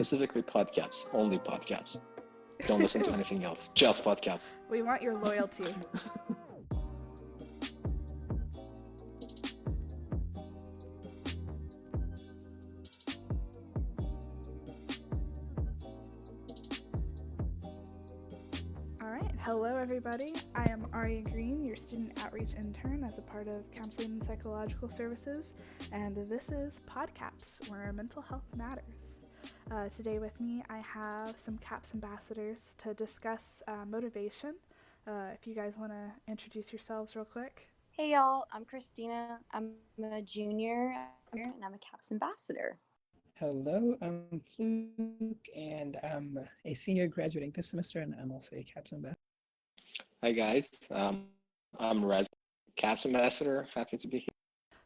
Specifically PodCAPS, only PodCAPS. Don't listen to anything else, just PodCAPS. We want your loyalty. Hello everybody, I am Aria Green, your student outreach intern as a part of Counseling and Psychological Services, and this is PodCAPS, where mental health matters. Today with me I have some CAPS ambassadors to discuss motivation. If you guys want to introduce yourselves real quick. Hey y'all, I'm Christina. I'm a junior and I'm a CAPS ambassador. Hello, I'm Fluke, and I'm a senior graduating this semester, and I'm also a CAPS ambassador. Hi guys, I'm Reza, CAPS ambassador, happy to be here.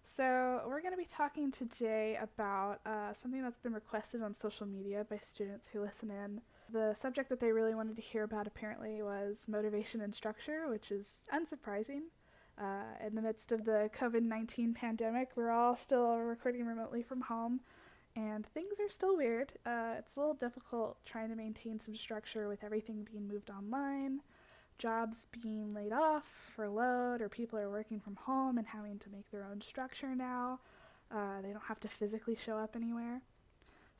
So we're going to be talking today about something that's been requested on social media by students who listen in. The subject that they really wanted to hear about apparently was motivation and structure, which is unsurprising. In the midst of the COVID-19 pandemic, we're all still recording remotely from home, and things are still weird. It's a little difficult trying to maintain some structure with everything being moved online, jobs being laid off, furloughed, or people are working from home and having to make their own structure now. They don't have to physically show up anywhere.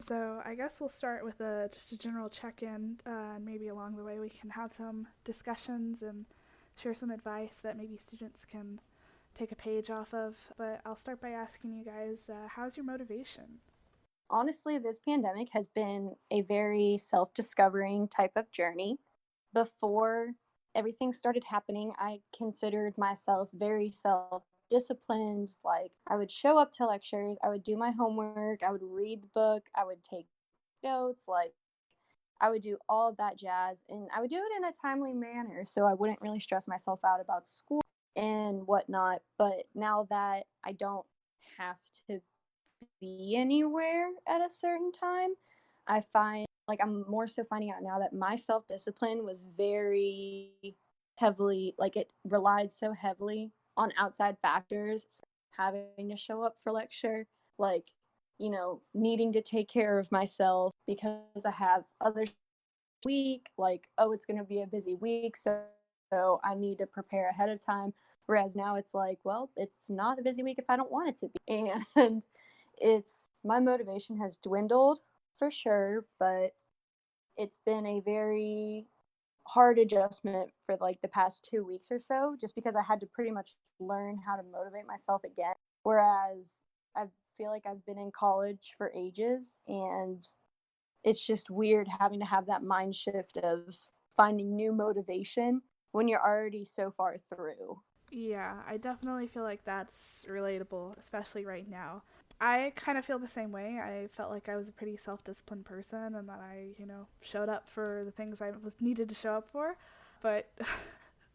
So I guess we'll start with just a general check-in, and maybe along the way we can have some discussions and share some advice that maybe students can take a page off of. But I'll start by asking you guys, how's your motivation? Honestly, this pandemic has been a very self-discovering type of journey. Before everything started happening, I considered myself very self-disciplined. Like, I would show up to lectures, I would do my homework, I would read the book, I would take notes, like, I would do all of that jazz, and I would do it in a timely manner, so I wouldn't really stress myself out about school and whatnot. But now that I don't have to be anywhere at a certain time, I find, like, I'm more so finding out now that my self-discipline was very heavily, like, it relied so heavily on outside factors, having to show up for lecture, like, you know, needing to take care of myself because I have other week, like, oh, it's going to be a busy week, so I need to prepare ahead of time. Whereas now it's like, well, it's not a busy week if I don't want it to be. And my motivation has dwindled for sure, but it's been a very hard adjustment for like the past 2 weeks or so, just because I had to pretty much learn how to motivate myself again. Whereas I feel like I've been in college for ages, and it's just weird having to have that mind shift of finding new motivation when you're already so far through. Yeah, I definitely feel like that's relatable, especially right now. I kind of feel the same way. I felt like I was a pretty self-disciplined person and that I, showed up for the things I was needed to show up for. But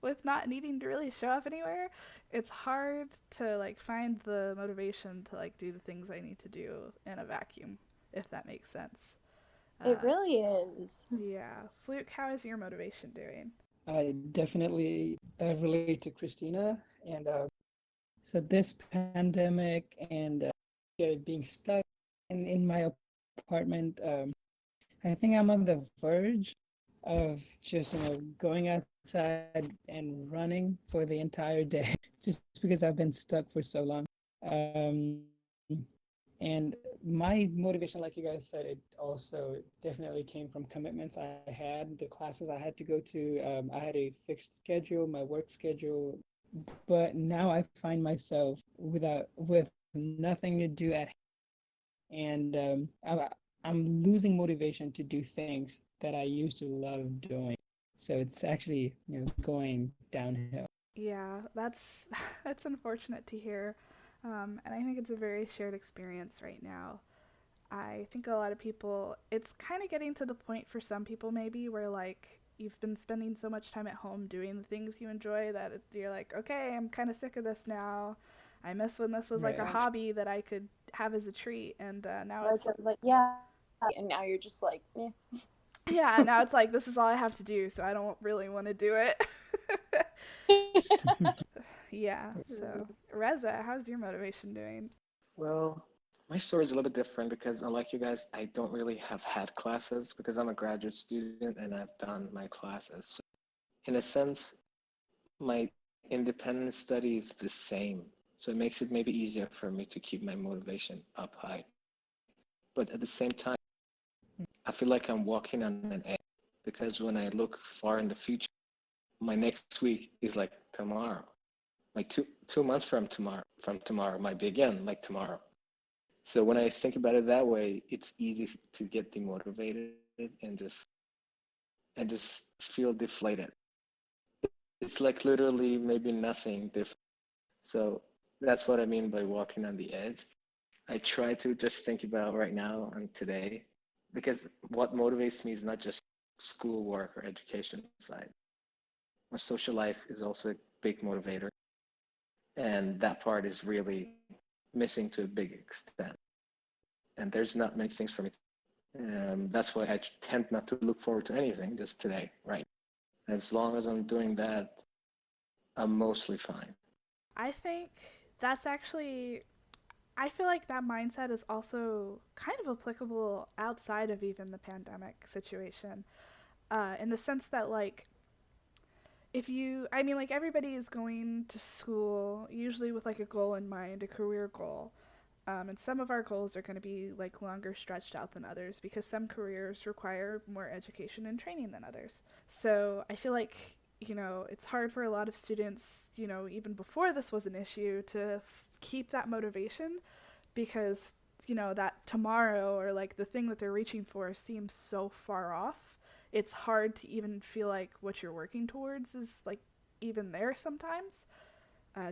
with not needing to really show up anywhere, it's hard to like find the motivation to like do the things I need to do in a vacuum, if that makes sense. It really is. Yeah. Fluke, how is your motivation doing? I definitely relate to Christina, and so this pandemic and being stuck in my apartment, I think I'm on the verge of just going outside and running for the entire day, just because I've been stuck for so long. And my motivation, like you guys said, it also definitely came from commitments I had, the classes I had to go to. I had a fixed schedule, my work schedule, but now I find myself with nothing to do at hand, and I'm losing motivation to do things that I used to love doing. So it's actually going downhill. Yeah, that's unfortunate to hear. And I think it's a very shared experience right now. I think a lot of people, it's kind of getting to the point for some people maybe where like you've been spending so much time at home doing the things you enjoy that you're like, okay, I'm kind of sick of this now. I miss when this was like a hobby that I could have as a treat, and now it's like, yeah, and now you're just like, eh. Yeah, now it's like, this is all I have to do, so I don't really want to do it. Yeah, so Reza, how's your motivation doing? Well, My story is a little bit different because, unlike you guys, I don't really have had classes because I'm a graduate student and I've done my classes. So in a sense, my independent study is the same. So it makes it maybe easier for me to keep my motivation up high. But at the same time, I feel like I'm walking on an edge because when I look far in the future, my next week is like tomorrow. Like two months from tomorrow might be again like tomorrow. So when I think about it that way, it's easy to get demotivated and just feel deflated. It's like literally maybe nothing different. So that's what I mean by walking on the edge. I try to just think about right now and today, because what motivates me is not just schoolwork or education side. My social life is also a big motivator, and that part is really missing to a big extent. And there's not many things for me. That's why I tend not to look forward to anything just today, right? As long as I'm doing that, I'm mostly fine. I think that's actually, I feel like that mindset is also kind of applicable outside of even the pandemic situation, in the sense that, like, I mean, like, everybody is going to school usually with like a goal in mind, a career goal. And some of our goals are going to be like longer stretched out than others because some careers require more education and training than others. So I feel like, it's hard for a lot of students, even before this was an issue, to keep that motivation because, that tomorrow or like the thing that they're reaching for seems so far off. It's hard to even feel like what you're working towards is like even there sometimes.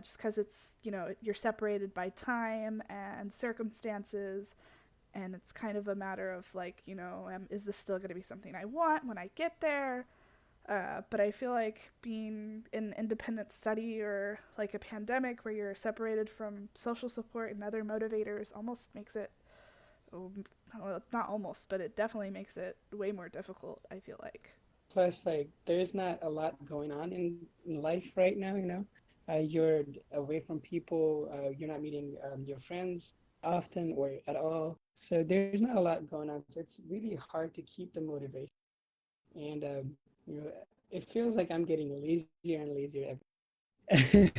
Just because it's, you're separated by time and circumstances, and it's kind of a matter of like, is this still going to be something I want when I get there? But I feel like being in independent study or like a pandemic where you're separated from social support and other motivators almost makes it, well, not almost, but it definitely makes it way more difficult, I feel like. Plus, like, there's not a lot going on in life right now, you know? You're away from people, you're not meeting your friends often or at all. So there's not a lot going on. So it's really hard to keep the motivation. And, you know, it feels like I'm getting lazier and lazier every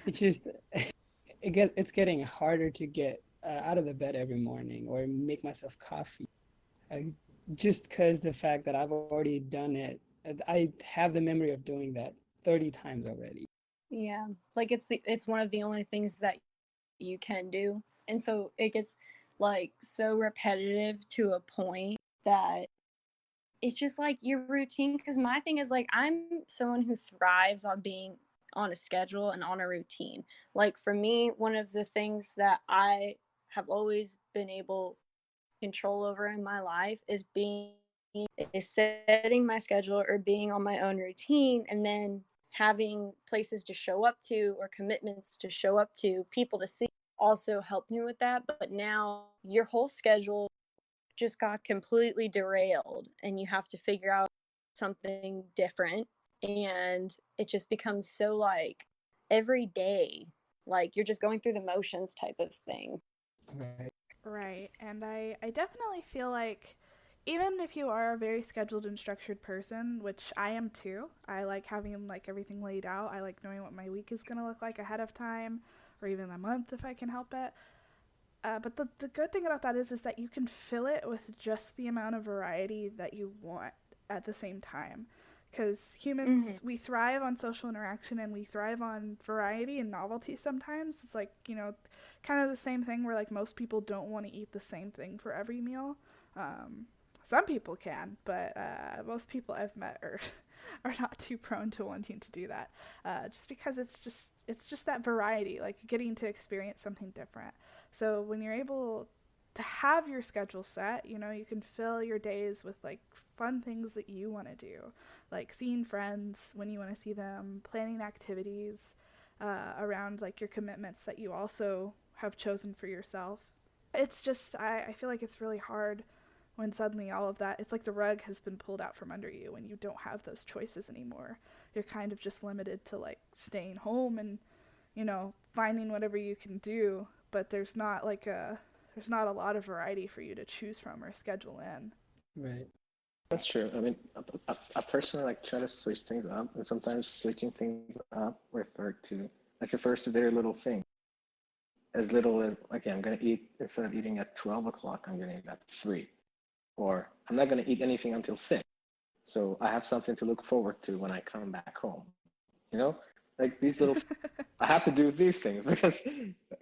it's just, it's getting harder to get out of the bed every morning or make myself coffee. Uh, just because the fact that I've already done it, I have the memory of doing that 30 times already. Yeah, like it's one of the only things that you can do. And so it gets like so repetitive to a point that it's just like your routine. Because my thing is like, I'm someone who thrives on being on a schedule and on a routine. Like for me, one of the things that I have always been able to control over in my life is setting my schedule or being on my own routine, and then having places to show up to or commitments to show up to, people to see, also helped me with that. But now your whole schedule just got completely derailed and you have to figure out something different, and it just becomes so like every day, like you're just going through the motions type of thing. Right. Right, and I definitely feel like even if you are a very scheduled and structured person, which I am too, I like having like everything laid out. I like knowing what my week is going to look like ahead of time, or even a month if I can help it. But the good thing about that is that you can fill it with just the amount of variety that you want at the same time. Because humans, we thrive on social interaction and we thrive on variety and novelty sometimes. It's like, kind of the same thing where like most people don't want to eat the same thing for every meal. Some people can, but most people I've met are not too prone to wanting to do that. Just because it's just that variety, like getting to experience something different. So when you're able to have your schedule set, you can fill your days with like fun things that you want to do, like seeing friends when you want to see them, planning activities around like your commitments that you also have chosen for yourself. It's just, I feel like it's really hard when suddenly all of that, it's like the rug has been pulled out from under you when you don't have those choices anymore. You're kind of just limited to like staying home and, finding whatever you can do. but there's not a lot of variety for you to choose from or schedule in. Right. That's true. I mean, I personally like try to switch things up, and sometimes switching things up refers to very little things. As little as, okay, I'm gonna eat, instead of eating at 12 o'clock, I'm gonna eat at 3, or I'm not gonna eat anything until 6. So I have something to look forward to when I come back home. You know, like these little. I have to do these things because,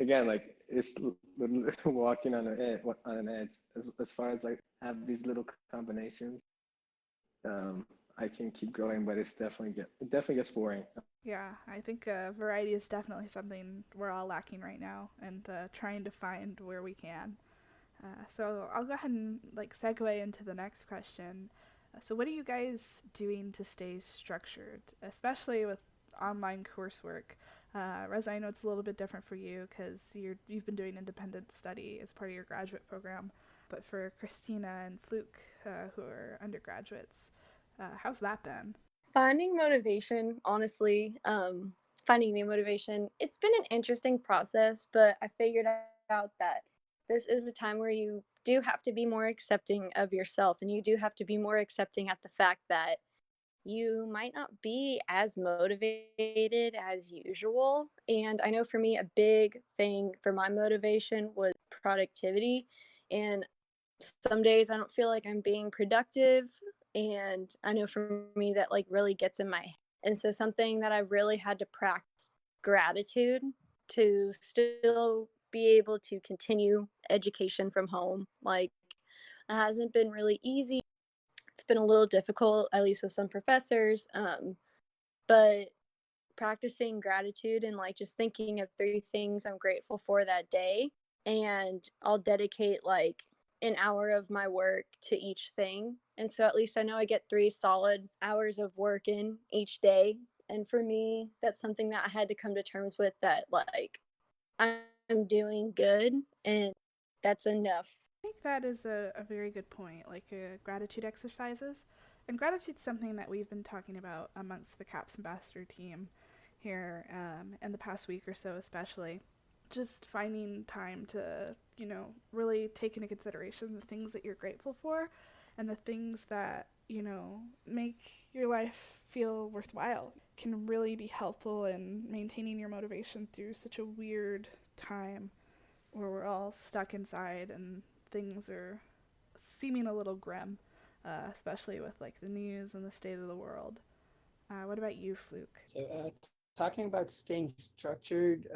again, like it's walking on an edge. As far as like have these little combinations. I can keep going, but it definitely gets boring. Yeah, I think variety is definitely something we're all lacking right now, and trying to find where we can. So I'll go ahead and segue into the next question. So what are you guys doing to stay structured, especially with online coursework? Reza, I know it's a little bit different for you because you've been doing independent study as part of your graduate program, but for Christina and Fluke, who are undergraduates, how's that been? Finding motivation, honestly, finding new motivation, it's been an interesting process, but I figured out that this is a time where you do have to be more accepting of yourself, and you do have to be more accepting at the fact that you might not be as motivated as usual. And I know for me, a big thing for my motivation was productivity. And some days I don't feel like I'm being productive. And I know for me that really gets in my head. And so something that I've really had to practice gratitude to still be able to continue education from home. It hasn't been really easy. It's been a little difficult, at least with some professors. But practicing gratitude and just thinking of 3 things I'm grateful for that day, and I'll dedicate an hour of my work to each thing. And so at least I know I get 3 solid hours of work in each day. And for me, that's something that I had to come to terms with, that I'm doing good and that's enough. I think that is a very good point, gratitude exercises. And gratitude's something that we've been talking about amongst the CAPS ambassador team here in the past week or so, especially. Just finding time to, really take into consideration the things that you're grateful for and the things that, make your life feel worthwhile can really be helpful in maintaining your motivation through such a weird time where we're all stuck inside and things are seeming a little grim, especially with the news and the state of the world. What about you, Fluke? So talking about staying structured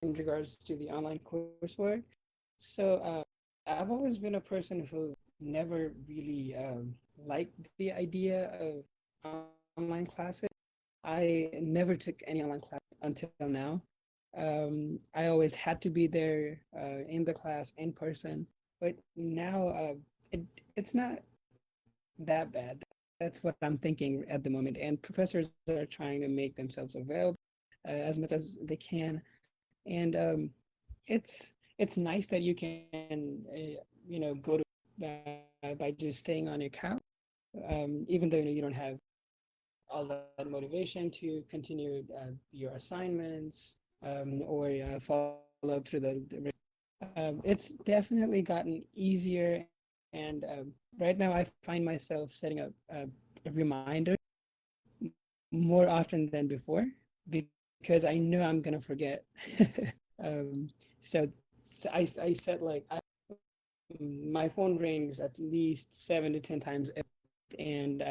in regards to the online coursework. So I've always been a person who never really liked the idea of online classes. I never took any online class until now. I always had to be there in the class in person, but now it's not that bad. That's what I'm thinking at the moment. And professors are trying to make themselves available as much as they can. And it's nice that you can go to by just staying on your couch, even though you don't have all that motivation to continue your assignments or follow up through the it's definitely gotten easier. And right now I find myself setting up a reminder more often than before because I know I'm gonna forget. So I set my phone rings at least 7 to 10 times, and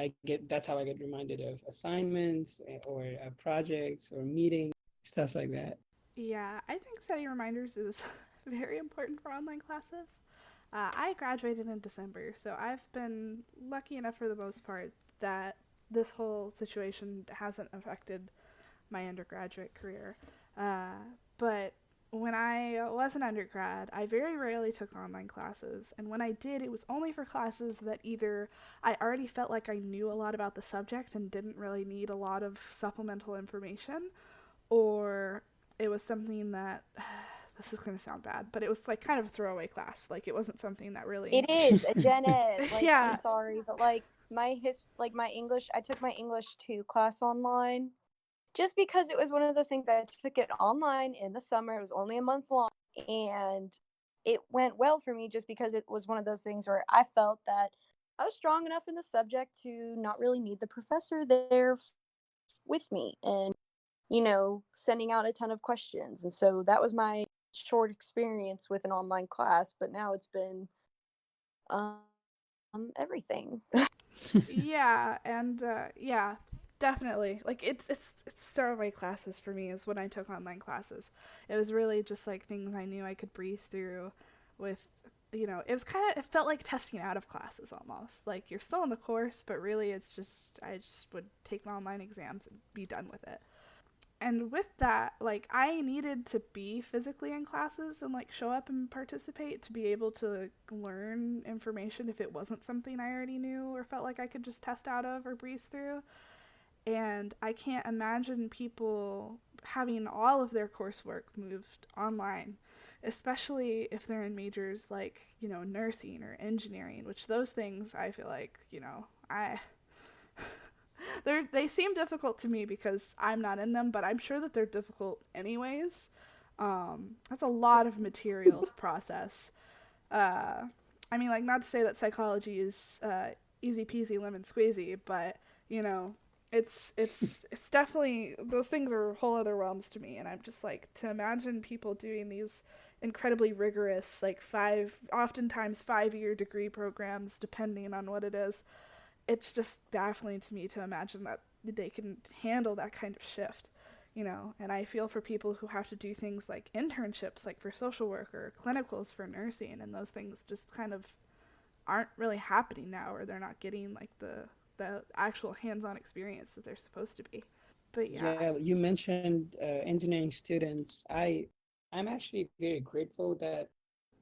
that's how I get reminded of assignments or projects or meetings, stuff like that. Yeah, I think setting reminders is very important for online classes. I graduated in December, so I've been lucky enough for the most part that this whole situation hasn't affected my undergraduate career. But when I was an undergrad, I very rarely took online classes, and when I did, it was only for classes that either I already felt like I knew a lot about the subject and didn't really need a lot of supplemental information, or it was something that, this is going to sound bad, but it was kind of a throwaway class. It wasn't something that really... It is a gen ed. Yeah. I'm sorry, but my English, I took my English 2 class online just because it was one of those things. I took it online in the summer. It was only a month long, And it went well for me just because it was one of those things where I felt that I was strong enough in the subject to not really need the professor there with me and, sending out a ton of questions. And so that was my short experience with an online class, but now it's been um, everything. Yeah, and yeah, definitely. Like it's throwaway classes for me is when I took online classes. It was really just like things I knew I could breeze through with it was it felt like testing out of classes almost. Like you're still in the course, but really it's just I just would take the online exams and be done with it. And with that, like I needed to be physically in classes and like show up and participate to be able to learn information if it wasn't something I already knew or felt like I could just test out of or breeze through. And I can't imagine people having all of their coursework moved online, especially if they're in majors like, nursing or engineering, which those things I feel like, I they seem difficult to me because I'm not in them, but I'm sure that they're difficult anyways. That's a lot of material to process. I mean, like, not to say that psychology is easy peasy lemon squeezy, but it's definitely those things are whole other realms to me, and I'm just like to imagine people doing these incredibly rigorous, like oftentimes 5-year degree programs, depending on what it is. It's just baffling to me to imagine that they can handle that kind of shift, and I feel for people who have to do things like internships, like for social work or clinicals for nursing, and those things just kind of aren't really happening now, or they're not getting like the actual hands-on experience that they're supposed to be. But Yeah, you mentioned engineering students. I'm actually very grateful that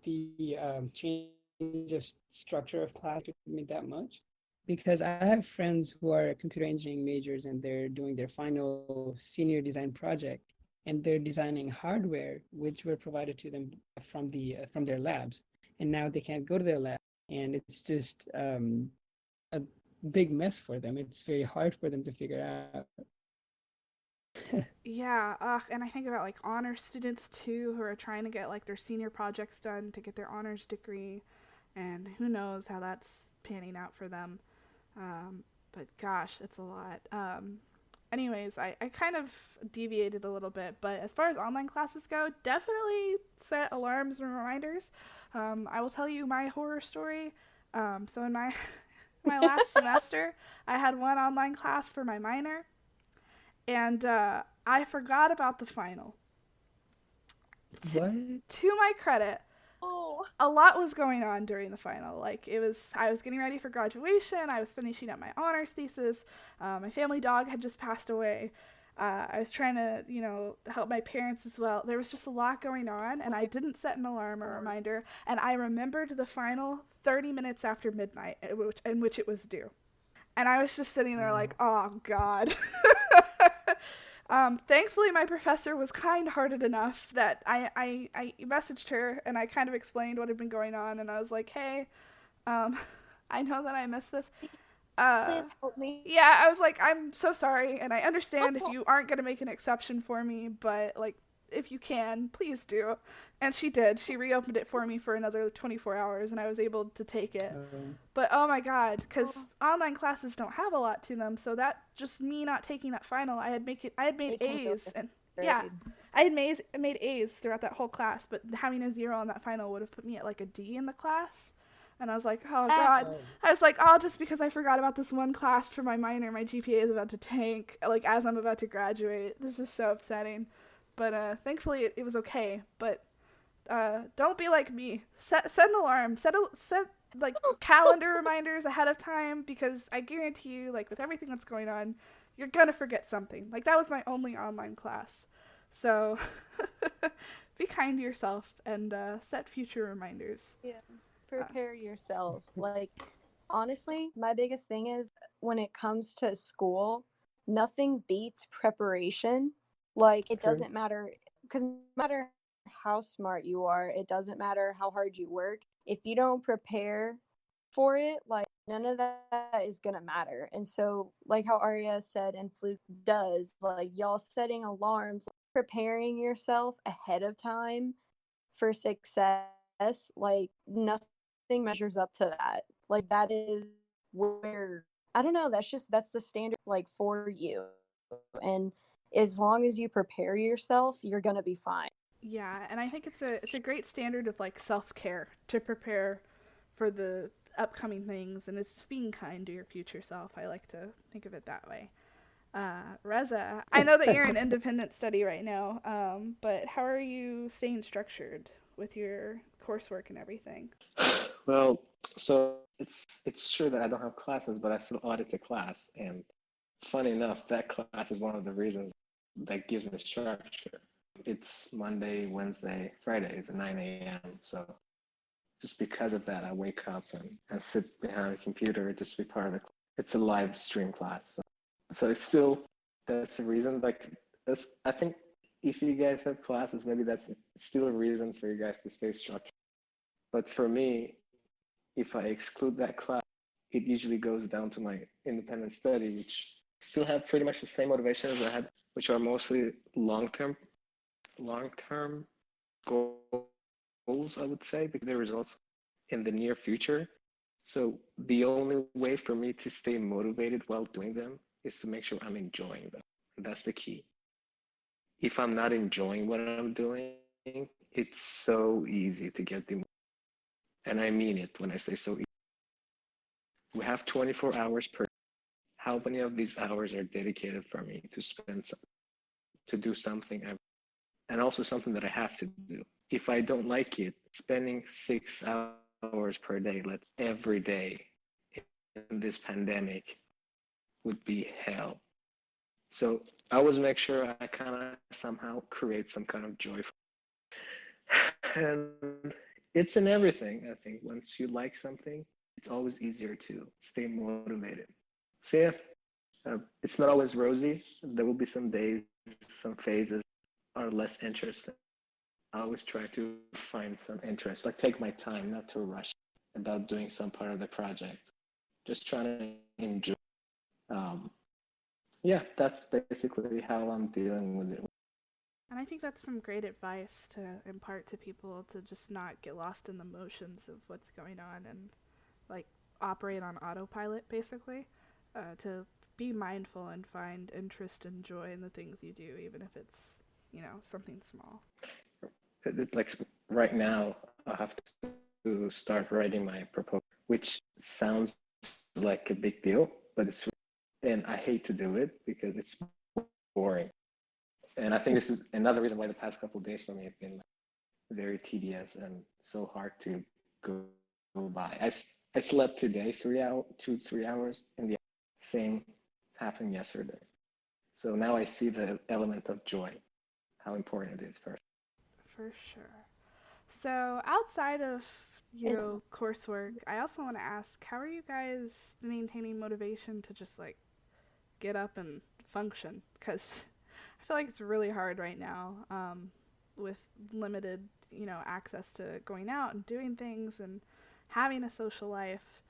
the change of structure of class took me that much, because I have friends who are computer engineering majors and they're doing their final senior design project, and they're designing hardware which were provided to them from their labs, and now they can't go to their lab, and it's just a big mess for them. It's very hard for them to figure out. yeah, and I think about like honor students too who are trying to get like their senior projects done to get their honors degree, and who knows how that's panning out for them. But gosh, it's a lot. Anyways, I kind of deviated a little bit, but as far as online classes go, definitely set alarms and reminders. I will tell you my horror story. So in my my last semester, I had one online class for my minor, and I forgot about the final. What? To my credit, Oh, a lot was going on during the final. Like I was getting ready for graduation. I was finishing up my honors thesis. My family dog had just passed away. I was trying to, help my parents as well. There was just a lot going on, and I didn't set an alarm or reminder. And I remembered the final 30 minutes after midnight, in which it was due. And I was just sitting there like, oh God. Thankfully, my professor was kind-hearted enough that I messaged her and I kind of explained what had been going on, and I was like, hey, I know that I missed this. please help me. Yeah, I was like, I'm so sorry, and I understand if you aren't going to make an exception for me, but like, if you can, please do. And she did. She reopened it for me for another 24 hours, and I was able to take it. But oh my God, because online classes don't have a lot to them, so that just me not taking that final, I had made A's, and yeah, I had made A's throughout that whole class, but having a 0 on that final would have put me at like a D in the class. And I was like, oh God. I was like, oh, just because I forgot about this one class for my minor, my GPA is about to tank, like as I'm about to graduate. This is so upsetting. But thankfully it was okay. But don't be like me. Set an alarm. Set like calendar reminders ahead of time, because I guarantee you, like with everything that's going on, you're gonna forget something. Like that was my only online class. So be kind to yourself and set future reminders. Yeah. Prepare yourself. Like, honestly, my biggest thing is when it comes to school, nothing beats preparation. Like, it doesn't matter, because no matter how smart you are, it doesn't matter how hard you work. If you don't prepare for it, like, none of that is gonna matter. And so, like how Aria said and Fluke does, like, y'all setting alarms, preparing yourself ahead of time for success, like nothing measures up to that. Like that is where, I don't know, that's the standard like for you. And as long as you prepare yourself, you're going to be fine. Yeah, and I think it's a great standard of like self-care to prepare for the upcoming things, and it's just being kind to your future self. I like to think of it that way. Reza, I know that you're in independent study right now, but how are you staying structured with your coursework and everything? Well, so it's true that I don't have classes, but I still audit the class. And funny enough, that class is one of the reasons that gives me structure. It's Monday, Wednesday, Fridays at 9 a.m. So just because of that, I wake up and sit behind a computer just to be part of the class. It's a live stream class. So it's still, that's the reason. Like, I think if you guys have classes, maybe that's still a reason for you guys to stay structured. But for me, if I exclude that class, it usually goes down to my independent study, which still have pretty much the same motivation as I had, which are mostly long-term goals, I would say, because the results in the near future. So the only way for me to stay motivated while doing them is to make sure I'm enjoying them. That's the key. If I'm not enjoying what I'm doing, it's so easy to get demotivated. And I mean it when I say so easy. We have 24 hours per. How many of these hours are dedicated for me to to do something, and also something that I have to do? If I don't like it, spending 6 hours per day, like every day in this pandemic, would be hell. So I always make sure I kind of somehow create some kind of joy. And it's in everything, I think. Once you like something, it's always easier to stay motivated. So yeah, it's not always rosy. There will be some days, some phases are less interesting. I always try to find some interest, like take my time, not to rush about doing some part of the project. Just trying to enjoy. Um, yeah, that's basically how I'm dealing with it. And I think that's some great advice to impart to people, to just not get lost in the motions of what's going on and like operate on autopilot, basically. To be mindful and find interest and joy in the things you do, even if it's, something small. Like right now, I have to start writing my proposal, which sounds like a big deal, but and I hate to do it because it's boring. And I think this is another reason why the past couple of days for me have been very tedious and so hard to go by. I slept today 3 hours in the same happened yesterday. So now I see the element of joy, how important it is first. For sure. So outside of coursework, I also want to ask, how are you guys maintaining motivation to just like get up and function? Because I feel like it's really hard right now, with limited, access to going out and doing things and having a social life.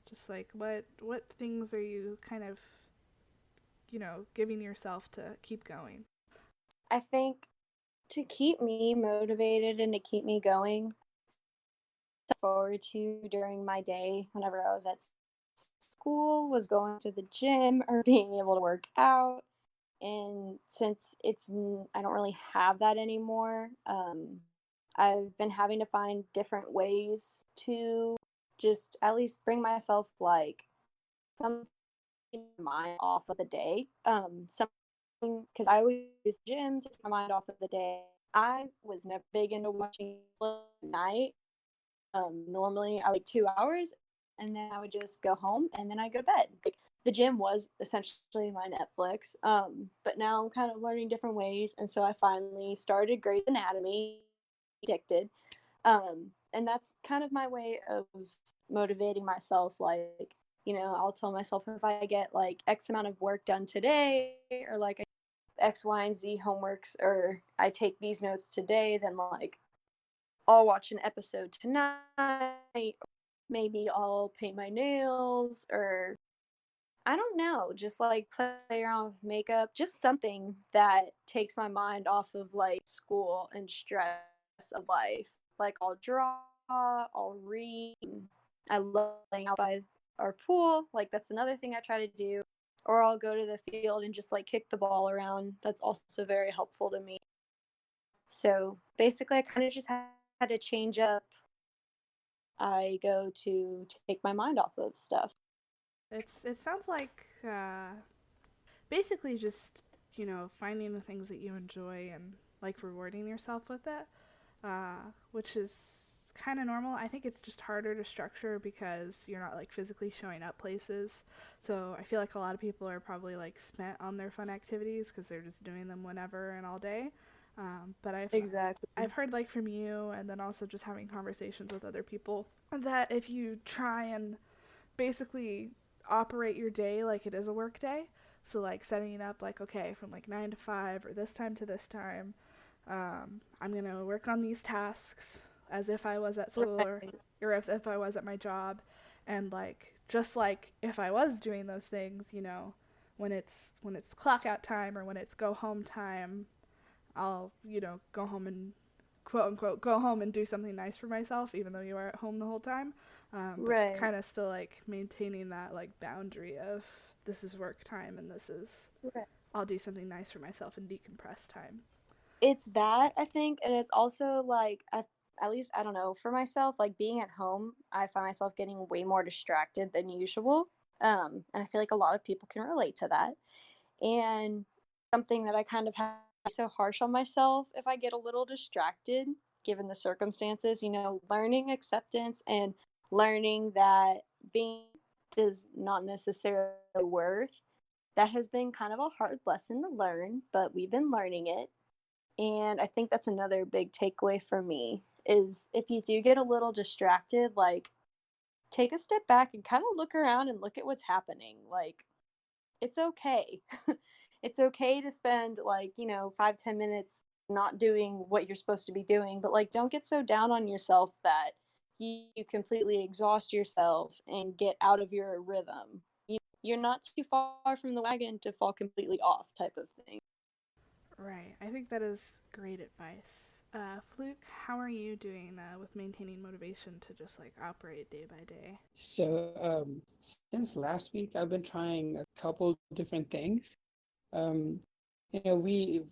Just like what things are you kind of, giving yourself to keep going? I think to keep me motivated and to keep me going, forward to during my day whenever I was at school was going to the gym or being able to work out. And since I don't really have that anymore, I've been having to find different ways to just at least bring myself like some mind off of the day. Something, because I always use gym to take my mind off of the day. I was never big into watching at night. Normally I like 2 hours, and then I would just go home and then I go to bed. Like the gym was essentially my Netflix. But now I'm kind of learning different ways, and so I finally started Grey's Anatomy. Addicted. And that's kind of my way of motivating myself. Like, I'll tell myself if I get like X amount of work done today, or like X, Y, and Z homeworks, or I take these notes today, then like I'll watch an episode tonight. Maybe I'll paint my nails, or I don't know, just like play around with makeup, just something that takes my mind off of like school and stress. of life. Like I'll draw, I'll read. I love playing out by our pool. Like that's another thing I try to do. Or I'll go to the field and just like kick the ball around. That's also very helpful to me. So basically, I kind of just had to change up. I go to take my mind off of stuff. It sounds like basically just finding the things that you enjoy and like rewarding yourself with it, which is kind of normal. I think it's just harder to structure because you're not like physically showing up places. So I feel like a lot of people are probably like spent on their fun activities because they're just doing them whenever and all day. But I've heard like from you, and then also just having conversations with other people, that if you try and basically operate your day like it is a work day, so like setting up like, okay, from like 9 to 5 or this time to this time, I'm gonna work on these tasks as if I was at school, or as if I was at my job, and like just like if I was doing those things, when it's clock out time or when it's go home time, I'll go home and quote unquote go home and do something nice for myself, even though you are at home the whole time. But kind of still like maintaining that like boundary of this is work time and this is I'll do something nice for myself and decompress time. It's that, I think, and it's also like at least I don't know, for myself, like being at home, I find myself getting way more distracted than usual. And I feel like a lot of people can relate to that. And something that I kind of have so harsh on myself if I get a little distracted given the circumstances, learning acceptance and learning that being is not necessarily worth. That has been kind of a hard lesson to learn, but we've been learning it. And I think that's another big takeaway for me is if you do get a little distracted, like take a step back and kind of look around and look at what's happening. Like it's okay. It's okay to spend 5-10 minutes not doing what you're supposed to be doing, but like don't get so down on yourself that you completely exhaust yourself and get out of your rhythm. You're not too far from the wagon to fall completely off, type of thing. Right. I think that is great advice. Fluke, how are you doing with maintaining motivation to just like operate day by day? So since last week, I've been trying a couple different things. We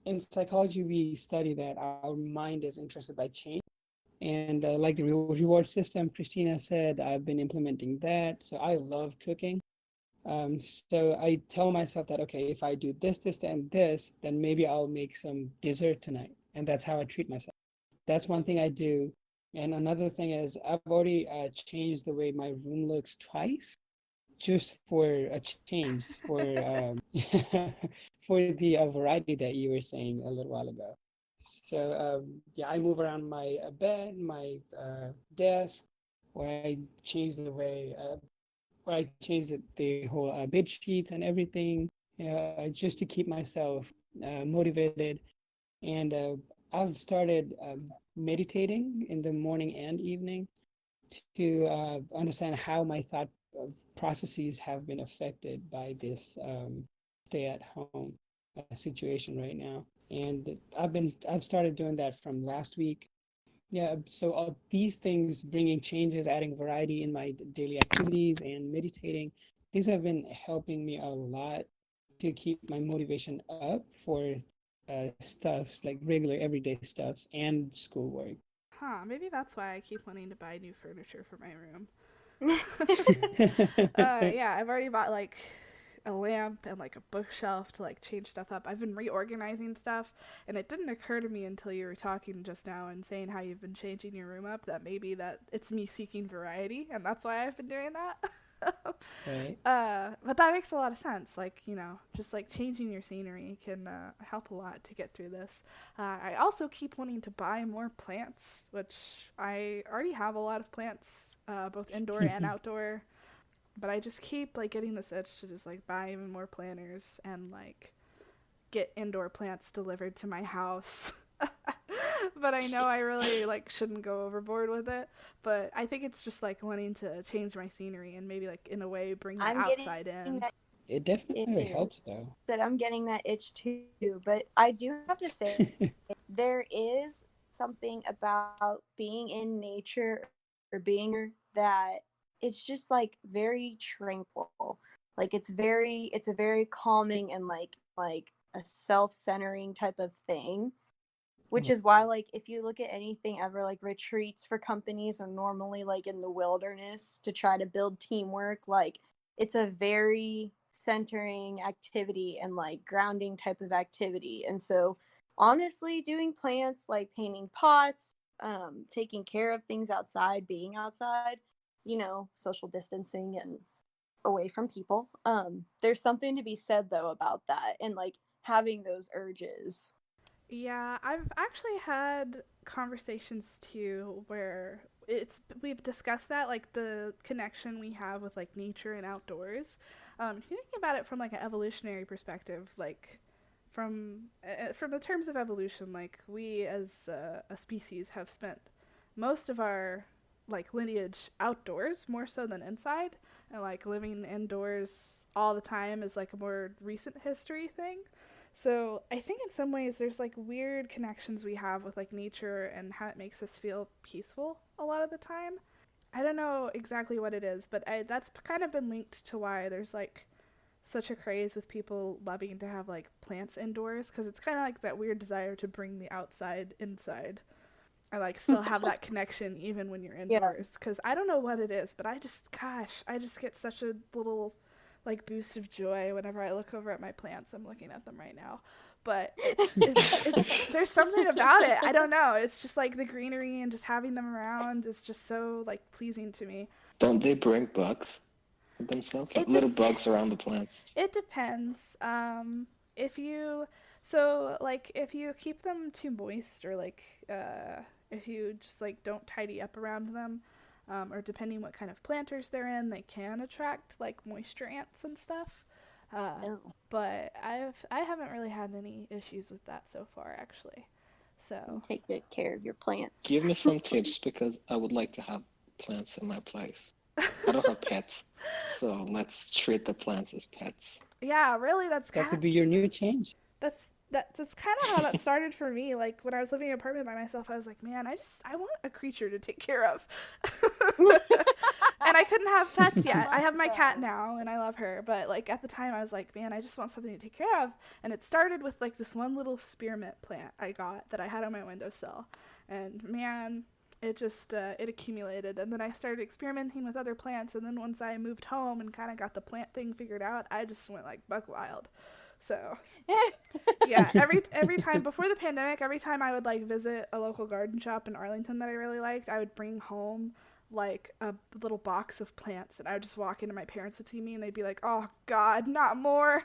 in psychology we study that our mind is interested by change, and like the reward system Christina said, I've been implementing that. So I love cooking. So I tell myself that, okay, if I do this, and this, then maybe I'll make some dessert tonight. And that's how I treat myself. That's one thing I do. And another thing is I've already changed the way my room looks twice, just for a change, for for the variety that you were saying a little while ago. So I move around my bed, my desk, where I change the way where I changed the whole bed sheets and everything, just to keep myself motivated. And I've started meditating in the morning and evening to understand how my thought processes have been affected by this stay-at-home situation right now. And I've started doing that from last week. Yeah, so all these things, bringing changes, adding variety in my daily activities and meditating, these have been helping me a lot to keep my motivation up for stuffs, like regular everyday stuffs and schoolwork. Maybe that's why I keep wanting to buy new furniture for my room. I've already bought like a lamp and like a bookshelf to like change stuff up. I've been reorganizing stuff, and it didn't occur to me until you were talking just now and saying how you've been changing your room up that maybe that it's me seeking variety, and that's why I've been doing that. Right. But that makes a lot of sense. Like, just like changing your scenery can help a lot to get through this. I also keep wanting to buy more plants, which I already have a lot of plants, both indoor and outdoor. But I just keep like getting this itch to just like buy even more planters and like get indoor plants delivered to my house. But I know I really like shouldn't go overboard with it. But I think it's just like wanting to change my scenery and maybe like in a way bring the outside in. It definitely helps though. That I'm getting that itch too. But I do have to say there is something about being in nature or being that it's just like very tranquil. Like it's a very calming and like a self-centering type of thing, which is why like if you look at anything ever like retreats for companies are normally like in the wilderness to try to build teamwork. Like it's a very centering activity and like grounding type of activity. And so honestly doing plants like painting pots, taking care of things outside, being outside, you know, social distancing and away from people, there's something to be said though about that and like having those urges. Yeah, I've actually had conversations too where we've discussed that, like the connection we have with like nature and outdoors. If you think about it from like an evolutionary perspective, like from the terms of evolution, like we as a species have spent most of our like lineage outdoors more so than inside, and like living indoors all the time is like a more recent history thing. So I think in some ways there's like weird connections we have with like nature and how it makes us feel peaceful a lot of the time. I don't know exactly what it is, but that's kind of been linked to why there's like such a craze with people loving to have like plants indoors, because it's kind of like that weird desire to bring the outside inside. I like still have that connection even when you're indoors, because I don't know what it is, but I just get such a little like boost of joy whenever I look over at my plants. I'm looking at them right now, but it's there's something about it. I don't know. It's just like the greenery and just having them around is just so like pleasing to me. Don't they bring bugs with themselves? Like little bugs around the plants? It depends. If you if you keep them too moist, or like if you just like don't tidy up around them, or depending what kind of planters they're in, they can attract like moisture ants and stuff. But I haven't really had any issues with that so far, actually. So take good care of your plants. Give me some tips, because I would like to have plants in my place. I don't have pets, so let's treat the plants as pets. Yeah, really, that could be your new change. That's kind of how that started for me. Like when I was living in an apartment by myself, I was like, man, I want a creature to take care of. And I couldn't have pets yet. I have my cat now and I love her, but like at the time I was like, man, I just want something to take care of. And it started with like this one little spearmint plant I got that I had on my windowsill. And man, it just it accumulated, and then I started experimenting with other plants, and then once I moved home and kind of got the plant thing figured out, I just went like buck wild. So yeah, every time before the pandemic, every time I would like visit a local garden shop in Arlington that I really liked, I would bring home like a little box of plants, and I would just walk into my parents would see me and they'd be like, oh god, not more.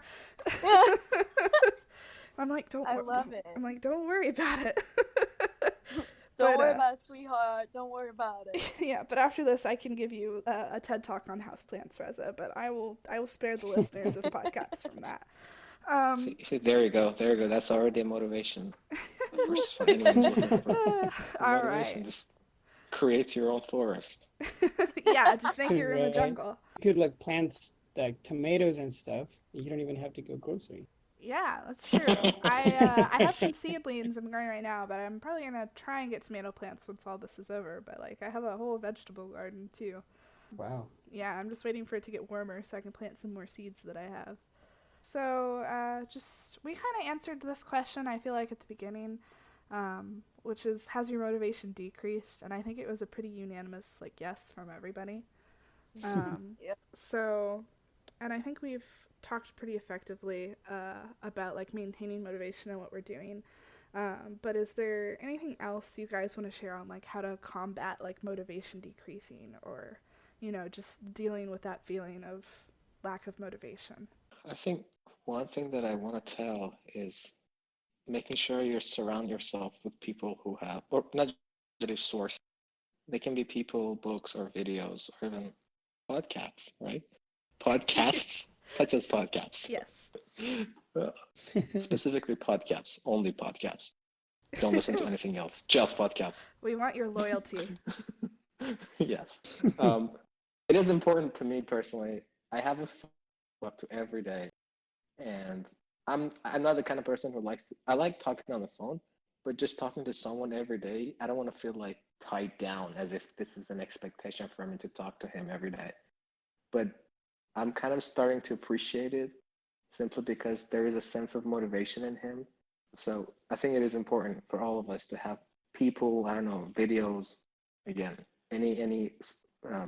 I'm like, don't worry about it. Don't worry about it, sweetheart. Don't worry about it. Yeah, but after this, I can give you a TED talk on houseplants, Reza. But I will spare the listeners of PodCAPS from that. See, there you go. That's already a motivation. First, for anyone looking for all motivation, right. just create your own forest. Yeah, just make your own jungle. You could like plant like tomatoes and stuff. You don't even have to go grocery. Yeah, that's true. I have some seedlings I'm growing right now, but I'm probably gonna try and get tomato plants once all this is over. But like, I have a whole vegetable garden too. Wow. Yeah, I'm just waiting for it to get warmer so I can plant some more seeds that I have. So we kind of answered this question, I feel like, at the beginning, which is, has your motivation decreased? And I think it was a pretty unanimous like yes from everybody. Yep. So, and I think we've talked pretty effectively about like maintaining motivation and what we're doing. But is there anything else you guys want to share on like how to combat like motivation decreasing, or, you know, just dealing with that feeling of lack of motivation? I think one thing that I want to tell is making sure you surround yourself with people who have, or not just source. They can be people, books, or videos, or even podcasts, right? Podcasts, such as PodCAPS. Yes. Specifically PodCAPS, only PodCAPS. Don't listen to anything else, just PodCAPS. We want your loyalty. Yes. It is important to me personally. I have a phone up to every day, and I'm not the kind of person who I like talking on the phone, But just talking to someone every day, I don't want to feel like tied down as if this is an expectation for me to talk to him every day. But I'm kind of starting to appreciate it simply because there is a sense of motivation in him. So I think it is important for all of us to have people, I don't know, videos, again, any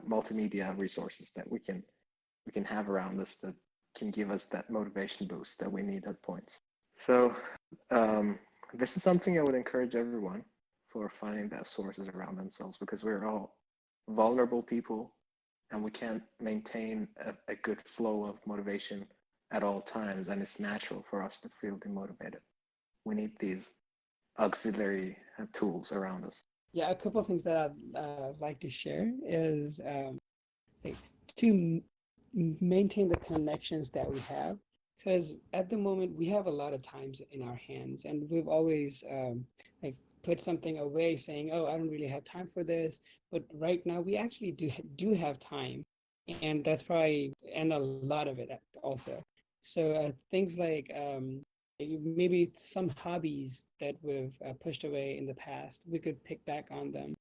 multimedia resources that we can have around us that can give us that motivation boost that we need at points. So um, this is something I would encourage everyone for finding that sources around themselves, because we're all vulnerable people and we can't maintain a good flow of motivation at all times, and it's natural for us to feel demotivated. We need these auxiliary tools around us. Yeah, a couple of things that I'd like to share is like to maintain the connections that we have, because at the moment we have a lot of times in our hands, and we've always like put something away saying, oh, I don't really have time for this, but right now we actually do have time, and that's probably, and a lot of it also. So things like maybe some hobbies that we've pushed away in the past, we could pick back on them.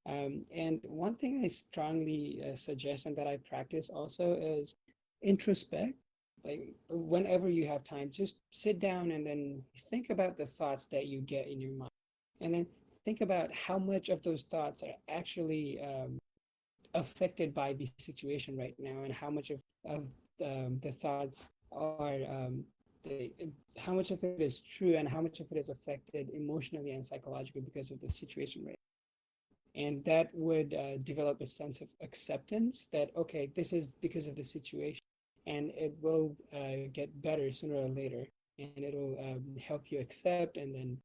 And one thing I strongly suggest and that I practice also is introspect. Like whenever you have time, just sit down and then think about the thoughts that you get in your mind. And then think about how much of those thoughts are actually affected by the situation right now, and how much of the thoughts are the, how much of it is true and how much of it is affected emotionally and psychologically because of the situation right now. And that would develop a sense of acceptance that, okay, this is because of the situation, and it will get better sooner or later, and it'll help you accept and then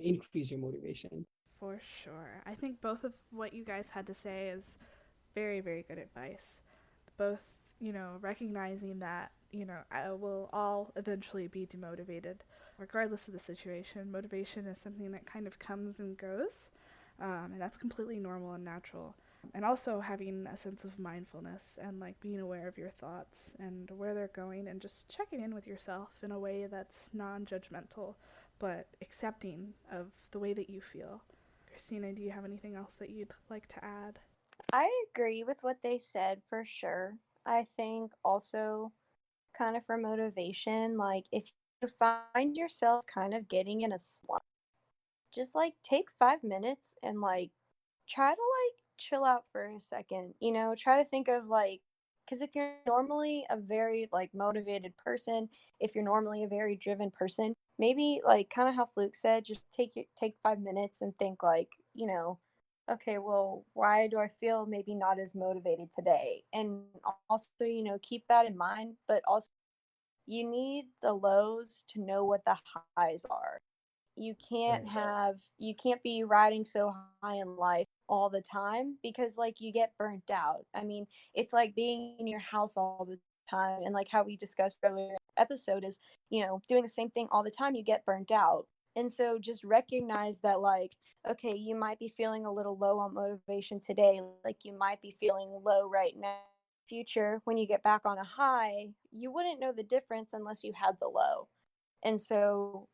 increase your motivation. For sure. I think both of what you guys had to say is very, very good advice. Both, recognizing that, I will all eventually be demotivated, regardless of the situation. Motivation is something that kind of comes and goes, and that's completely normal and natural. And also having a sense of mindfulness and like being aware of your thoughts and where they're going, and just checking in with yourself in a way that's non-judgmental, but accepting of the way that you feel. Christina, do you have anything else that you'd like to add? I agree with what they said for sure. I think also, kind of for motivation, like if you find yourself kind of getting in a slump, just like take 5 minutes and like try to like chill out for a second, try to think of like, because if you're normally a very like motivated person, if you're normally a very driven person, maybe like kind of how Fluke said, just take 5 minutes and think like, okay, well, why do I feel maybe not as motivated today? And also, keep that in mind, but also you need the lows to know what the highs are. You can't be riding so high in life all the time, because like you get burnt out. I mean, it's like being in your house all the time, and like how we discussed earlier episode is, doing the same thing all the time, you get burnt out. And so just recognize that, like, okay, you might be feeling a little low on motivation today, like you might be feeling low right now. Future, when you get back on a high, you wouldn't know the difference unless you had the low. And so,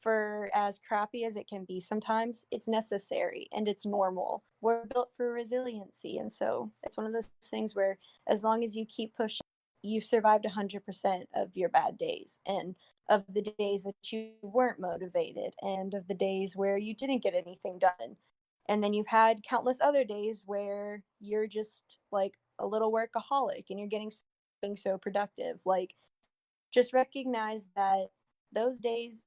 for as crappy as it can be sometimes, it's necessary and it's normal. We're built for resiliency. And so it's one of those things where, as long as you keep pushing, you've survived 100% of your bad days, and of the days that you weren't motivated, and of the days where you didn't get anything done. And then you've had countless other days where you're just like a little workaholic and you're getting something so productive. Like, just recognize that those days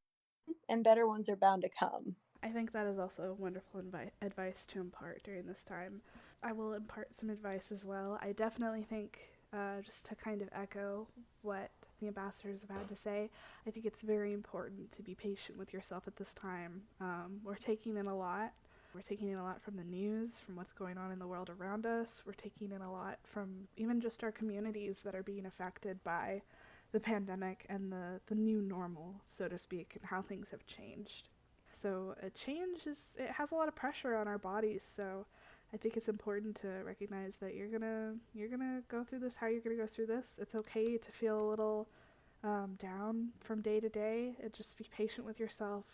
and better ones are bound to come. I think that is also wonderful advice to impart during this time. I will impart some advice as well. I definitely think, just to kind of echo what the ambassadors have had to say, I think it's very important to be patient with yourself at this time. We're taking in a lot. We're taking in a lot from the news, from what's going on in the world around us. We're taking in a lot from even just our communities that are being affected by the pandemic and the new normal, so to speak, and how things have changed. So a change it has a lot of pressure on our bodies. So I think it's important to recognize that you're gonna go through this how you're gonna go through this. It's okay to feel a little down from day to day. Just be patient with yourself,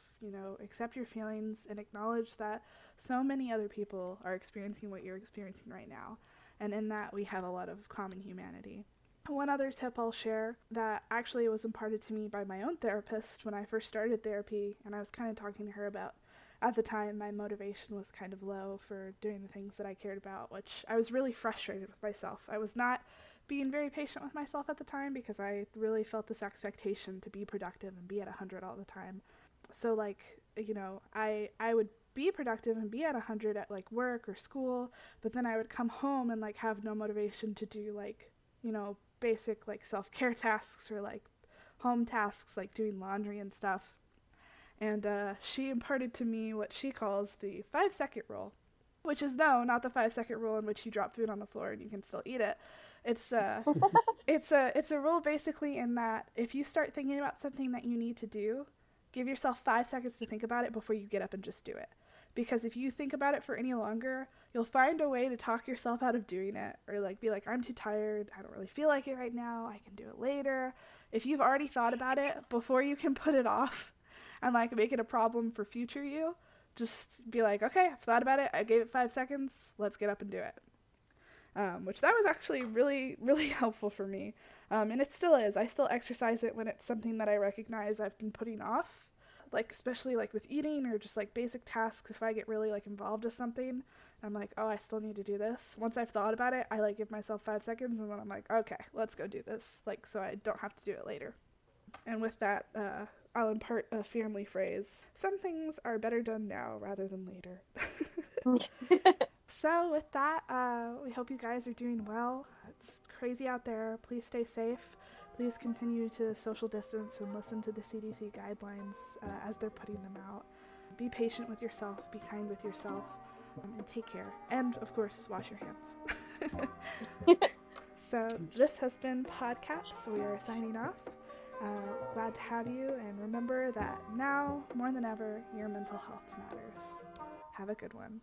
accept your feelings and acknowledge that so many other people are experiencing what you're experiencing right now. And in that, we have a lot of common humanity. One other tip I'll share that actually was imparted to me by my own therapist when I first started therapy, and I was kind of talking to her about, at the time, my motivation was kind of low for doing the things that I cared about, which I was really frustrated with myself. I was not being very patient with myself at the time because I really felt this expectation to be productive and be at 100 all the time. So I would be productive and be at 100 at work or school, but then I would come home and have no motivation to do basic self-care tasks or home tasks like doing laundry and stuff. And she imparted to me what she calls the 5-second rule, which is not the 5-second rule in which you drop food on the floor and you can still eat it. It's it's a rule basically in that if you start thinking about something that you need to do, give yourself 5 seconds to think about it before you get up and just do it. Because if you think about it for any longer, you'll find a way to talk yourself out of doing it, or be like, I'm too tired, I don't really feel like it right now, I can do it later. If you've already thought about it before you can put it off and make it a problem for future you, just be like, okay, I've thought about it, I gave it 5 seconds, let's get up and do it. Which that was actually really, really helpful for me. And it still is. I still exercise it when it's something that I recognize I've been putting off. Especially with eating or just basic tasks. If I get really involved with something, I'm like, oh, I still need to do this. Once I've thought about it, I give myself 5 seconds and then I'm like, okay, let's go do this. So I don't have to do it later. And with that, I'll impart a family phrase. Some things are better done now rather than later. So with that, we hope you guys are doing well. It's crazy out there. Please stay safe. Please continue to social distance and listen to the CDC guidelines as they're putting them out. Be patient with yourself, be kind with yourself, and take care. And, of course, wash your hands. So this has been PodCAPS. We are signing off. Glad to have you, and remember that now, more than ever, your mental health matters. Have a good one.